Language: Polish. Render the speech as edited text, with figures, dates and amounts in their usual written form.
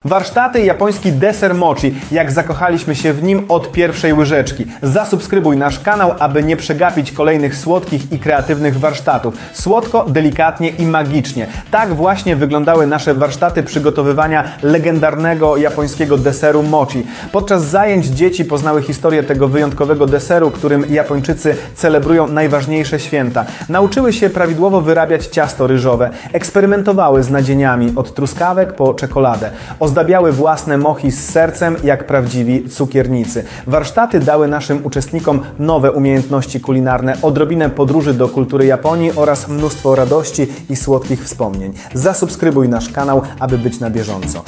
Warsztaty japoński deser mochi, jak zakochaliśmy się w nim od pierwszej łyżeczki. Zasubskrybuj nasz kanał, aby nie przegapić kolejnych słodkich i kreatywnych warsztatów. Słodko, delikatnie i magicznie. Tak właśnie wyglądały nasze warsztaty przygotowywania legendarnego japońskiego deseru mochi. Podczas zajęć dzieci poznały historię tego wyjątkowego deseru, którym Japończycy celebrują najważniejsze święta. Nauczyły się prawidłowo wyrabiać ciasto ryżowe. Eksperymentowały z nadzieniami od truskawek po czekoladę. Ozdabiały własne mochi z sercem jak prawdziwi cukiernicy. Warsztaty dały naszym uczestnikom nowe umiejętności kulinarne, odrobinę podróży do kultury Japonii oraz mnóstwo radości i słodkich wspomnień. Zasubskrybuj nasz kanał, aby być na bieżąco.